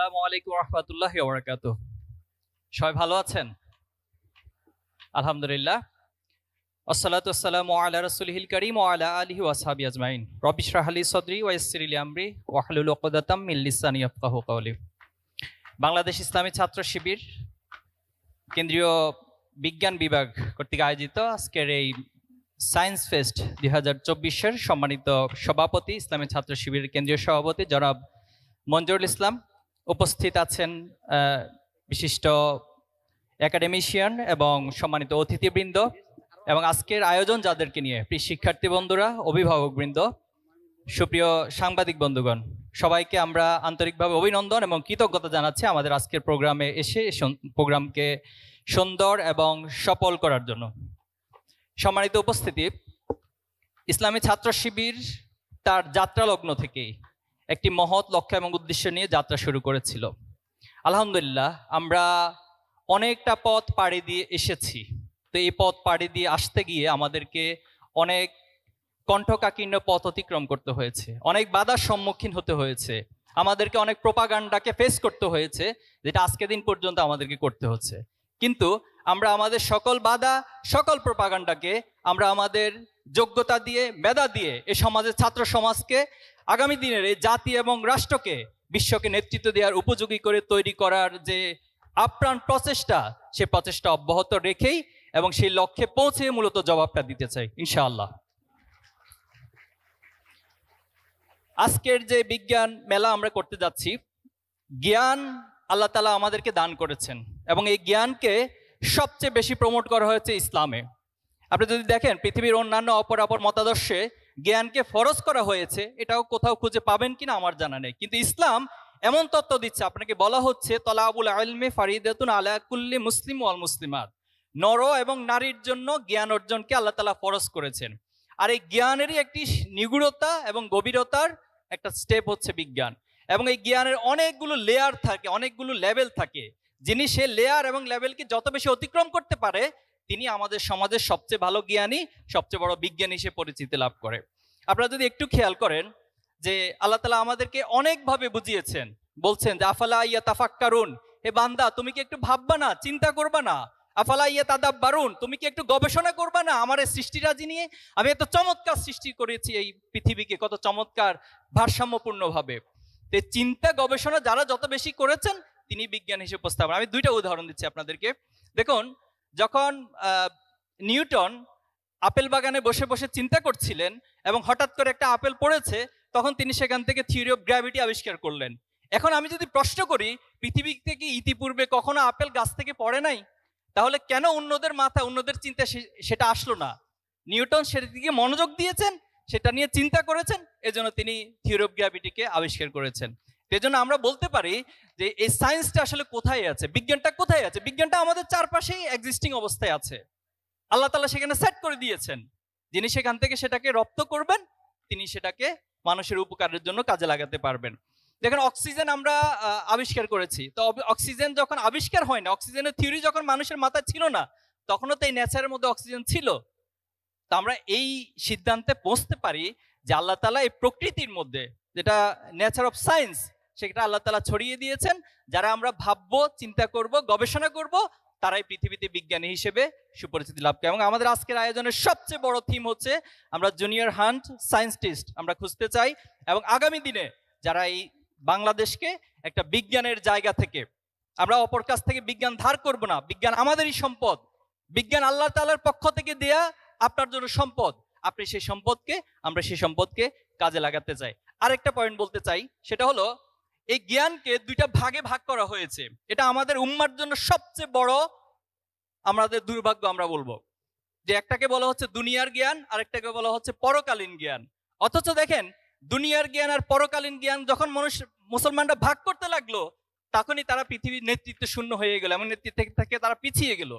আসসালামু আলাইকুম রহমতুল্লাহি ওয়া বারাকাতুহু। সবাই ভালো আছেন? আলহামদুলিল্লাহ। আসসালাতু ওয়াসসালামু আলা রাসূলিহিল কারীম ওয়া আলা আলিহি ওয়া সাহবিহি আজমাইন। রব্বি ইশরাহ লি সাদরি ওয়া ইয়াসসির লি আমরি ওয়াহলুল উকদাতাম মিন লিসানি ইয়াফকাহু কওলি। বাংলাদেশ ইসলামী ছাত্র শিবির কেন্দ্রীয় বিজ্ঞান বিভাগ কর্তৃক আয়োজিত আজকের এই সায়েন্স ফেস্ট 2024-এর সম্মানিত সভাপতি, ইসলামী ছাত্র শিবিরের কেন্দ্রীয় সভাপতি জনাব মঞ্জুরুল ইসলাম, উপস্থিত আছেন বিশিষ্ট একাডেমিশিয়ান এবং সম্মানিত অতিথিবৃন্দ, এবং আজকের আয়োজন যাদেরকে নিয়ে, প্রিয় শিক্ষার্থী বন্ধুরা, অভিভাবকবৃন্দ, সুপ্রিয় সাংবাদিক বন্ধুগণ, সবাইকে আমরা আন্তরিকভাবে অভিনন্দন এবং কৃতজ্ঞতা জানাচ্ছি আমাদের আজকের প্রোগ্রামে এসে প্রোগ্রামকে সুন্দর এবং সফল করার জন্য। সম্মানিত উপস্থিতি, ইসলামী ছাত্র শিবির তার যাত্রা লগ্ন থেকেই একটি মহৎ লক্ষ্য এবং উদ্দেশ্য নিয়ে যাত্রা শুরু করেছিল। আলহামদুলিল্লাহ, আমরা অনেকটা পথ পাড়ি দিয়ে এসেছি। তো এই পথ পাড়ি দিয়ে আসতে গিয়ে আমাদেরকে অনেক কণ্ঠকাকীর্ণ পথ অতিক্রম করতে হয়েছে, অনেক বাধার সম্মুখীন হতে হয়েছে, আমাদেরকে অনেক প্রোপাগান্ডাকে ফেস করতে হয়েছে, যেটা আজকে দিন পর্যন্ত আমাদেরকে করতে হচ্ছে। কিন্তু আমরা আমাদের সকল বাধা, সকল প্রোপাগান্ডাকে আমরা আমাদের যোগ্যতা দিয়ে, মেধা দিয়ে এই সমাজের ছাত্র সমাজকে আগামী দিনের এই জাতি এবং রাষ্ট্রকে, বিশ্বকে নেতৃত্ব দেওয়ার উপযোগী করে তৈরি করার যে আপ্রাণ প্রচেষ্টা, সে প্রচেষ্টা অব্যাহত রেখেই এবং সেই লক্ষ্যে পৌঁছে মূলত জবাবটা দিতে চাই ইনশাআল্লাহ। আজকের যে বিজ্ঞান মেলা আমরা করতে যাচ্ছি, জ্ঞান আল্লাহ তাআলা আমাদেরকে দান করেছেন এবং এই জ্ঞানকে সবচেয়ে বেশি প্রমোট করা হয়েছে ইসলামে। আপনি যদি দেখেন পৃথিবীর অন্যান্য অপর মতাদর্শে জ্ঞানকে ফরজ করা হয়েছে, এটাও কোথাও খুঁজে পাবেন কিনা আমার জানা নেই। কিন্তু ইসলাম এমন তত্ত্ব দিচ্ছে, আপনাকে বলা হচ্ছে তলাবুল ইলমি ফারিদাতুন আলা কুল্লি মুসলিম ওয়াল মুসলিমাত, নর এবং নারীর জন্য জ্ঞান অর্জনকে আল্লাহ তাআলা ফরজ করেছেন। আর এই জ্ঞানেরই একটি নিগুড়তা এবং গভীরতার একটা স্টেপ হচ্ছে বিজ্ঞান, এবং এই জ্ঞানের অনেকগুলো লেয়ার থাকে, অনেকগুলো লেভেল থাকে। যিনি সে লেয়ার এবং লেভেলকে যত বেশি অতিক্রম করতে পারে, তিনি আমাদের সমাজের সবচেয়ে ভালো জ্ঞানী, সবচেয়ে বড় বিজ্ঞানী হিসেবে পরিচিতি লাভ করে। আপনারা যদি একটু খেয়াল করেন যে আল্লাহ তাআলা আমাদেরকে অনেকভাবে বুঝিয়েছেন, বলছেন যে আফালা ইয়াতাফাক্কারুন, হে বান্দা তুমি কি একটু ভাববা না, চিন্তা করবা না? আফালা ইয়াতাদাব্বারুন, তুমি কি একটু গবেষণা করবা না আমার এই সৃষ্টিরাজি নিয়ে? আমি এত চমৎকার সৃষ্টি করেছি এই পৃথিবীকে, কত চমৎকার ভারসাম্যপূর্ণভাবে। তো চিন্তা গবেষণা যারা যত বেশি করেছেন, তিনি বিজ্ঞান হিসেবে উপস্থাপন। আমি দুইটা উদাহরণ দিচ্ছি আপনাদেরকে। দেখুন, যখন নিউটন আপেল বাগানে বসে বসে চিন্তা করছিলেন এবং হঠাৎ করে একটা আপেল পড়েছে, তখন তিনি সেখান থেকে থিওরি অফ গ্র্যাভিটি আবিষ্কার করলেন। এখন আমি যদি প্রশ্ন করি, পৃথিবী থেকে ইতিপূর্বে কখনো আপেল গাছ থেকে পড়ে নাই? তাহলে কেন অন্যদের মাথা, অন্যদের চিন্তা সেটা আসলো না? নিউটন সেদিকে মনোযোগ দিয়েছেন, সেটা নিয়ে চিন্তা করেছেন, এজন্য তিনি থিওরি অফ গ্র্যাভিটিকে আবিষ্কার করেছেন। এজন্য আমরা বলতে পারি যে এই সায়েন্সটা আসলে কোথায় আছে, বিজ্ঞানটা কোথায় আছে? বিজ্ঞানটা আমাদের চারপাশেই এক্সিস্টিং অবস্থায় আছে। আল্লাহ তাআলা সেখানে সেট করে দিয়েছেন। যিনি সেখান থেকে সেটাকে রপ্ত করবেন, তিনি সেটাকে মানুষের উপকারের জন্য কাজে লাগাতে পারবেন। দেখেন, অক্সিজেন আমরা আবিষ্কার করেছি। তো অক্সিজেন যখন আবিষ্কার হয় না, অক্সিজেনের থিওরি যখন মানুষের মাথায় ছিল না, তখনও তো এই নেচারের মধ্যে অক্সিজেন ছিল। তো আমরা এই সিদ্ধান্তে পৌঁছতে পারি যে আল্লাহ তাআলা এই প্রকৃতির মধ্যে, যেটা নেচার অফ সায়েন্স, সেটা আল্লাহ তাআলা ছড়িয়ে দিয়েছেন। যারা আমরা ভাববো, চিন্তা করব, গবেষণা করব, তারাই পৃথিবীতে বিজ্ঞানী হিসেবে সুপরিচিতি লাভ করে। এবং আমাদের আজকের আয়োজনের সবচেয়ে বড় থিম হচ্ছে আমরা জুনিয়র হান্ট সায়েন্টিস্ট আমরা খুঁজতে চাই, এবং আগামী দিনে যারা এই বাংলাদেশকে একটা বিজ্ঞানের জায়গা থেকে, আমরা অপর কাছ থেকে বিজ্ঞান ধার করব না, বিজ্ঞান আমাদেরই সম্পদ, বিজ্ঞান আল্লাহ তাআলার পক্ষ থেকে দেয়া আপনার জন্য সম্পদ, আপনি সেই সম্পদকে, আমরা সেই সম্পদকে কাজে লাগাতে চাই। আরেকটা পয়েন্ট বলতে চাই, সেটা হলো এই জ্ঞানকে দুইটা ভাগে ভাগ করা হয়েছে। এটা আমাদের উম্মার জন্য সবচেয়ে বড় আমাদের দুর্ভাগ্য। আমরা বলবো যে একটাকে বলা হচ্ছে দুনিয়ার জ্ঞান, আরেকটাকে বলা হচ্ছে পরকালীন জ্ঞান। অথচ দেখেন, দুনিয়ার জ্ঞান আর পরকালীন জ্ঞান যখন মুসলমানরা ভাগ করতে লাগলো, তখনই তারা পৃথিবীর নেতৃত্ব শূন্য হয়ে গেল, এমন নেতৃত্ব থেকে তারা পিছিয়ে গেল।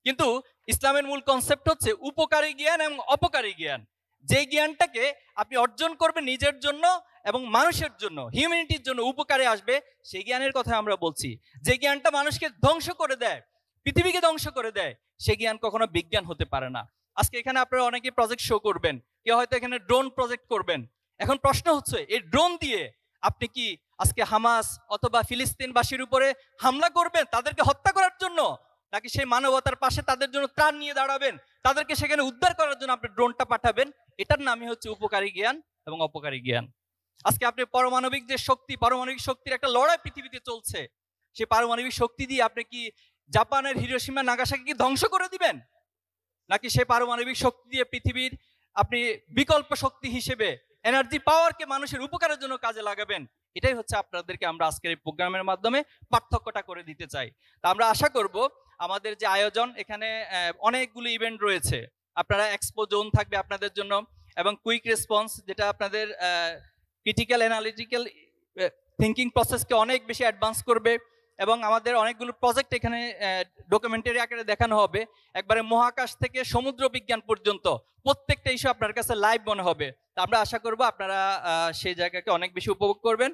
কিন্তু ইসলামের মূল কনসেপ্ট হচ্ছে উপকারী জ্ঞান এবং অপকারী জ্ঞান। যে জ্ঞানটাকে আপনি অর্জন করবেন নিজের জন্য এবং মানুষের জন্য, হিউম্যানিটির জন্য উপকারে আসবে, সেই জ্ঞানের কথা আমরা বলছি। যে জ্ঞানটা মানুষকে ধ্বংস করে দেয়, পৃথিবীকে ধ্বংস করে দেয়, সেই জ্ঞান কখনো বিজ্ঞান হতে পারে না। আজকে এখানে আপনারা অনেকে প্রজেক্ট শো করবেন, কেউ হয়তো এখানে ড্রোন প্রজেক্ট করবেন। এখন প্রশ্ন হচ্ছে, এই ড্রোন দিয়ে আপনি কি আজকে হামাস অথবা ফিলিস্তিনবাসীর উপরে হামলা করবেন তাদেরকে হত্যা করার জন্য, নাকি সেই মানবতার পাশে তাদের জন্য ত্রাণ নিয়ে দাঁড়াবেন, তাদেরকে সেখানে উদ্ধার করার জন্য আপনি ড্রোনটা পাঠাবেন? এটার নামই হচ্ছে উপকারী জ্ঞান এবং অপকারী জ্ঞান। আজকে আপনি পারমাণবিক যে শক্তি, পারমাণবিক শক্তির একটা লড়াই পৃথিবীতে চলছে, সেই পারমাণবিক শক্তি দিয়ে আপনি কি জাপানের হিরোশিমা নাগাসাকি কি ধ্বংস করে দিবেন, নাকি সেই পারমাণবিক শক্তি দিয়ে পৃথিবীর আপনি বিকল্প শক্তি হিসেবে এনার্জি পাওয়ারকে মানুষের উপকারের জন্য কাজে লাগাবেন? এটাই হচ্ছে আপনাদেরকে আমরা আজকের এই প্রোগ্রামের মাধ্যমে পার্থক্যটা করে দিতে চাই। তা আমরা আশা করব আমাদের যে আয়োজন, এখানে অনেকগুলো ইভেন্ট রয়েছে, আপনারা এক্সপো জোন থাকবে আপনাদের জন্য, এবং কুইক রেসপন্স, যেটা আপনাদের ক্রিটিক্যাল অ্যানালিটিক্যাল থিঙ্কিং প্রসেসকে অনেক বেশি অ্যাডভান্স করবে, এবং আমাদের অনেকগুলো প্রজেক্ট এখানে ডকুমেন্টারি আকারে দেখানো হবে, একবারে মহাকাশ থেকে সমুদ্র বিজ্ঞান পর্যন্ত প্রত্যেকটা ইস্যু আপনার কাছে লাইভ মনে হবে। তা আমরা আশা করব আপনারা সেই জায়গাকে অনেক বেশি উপভোগ করবেন।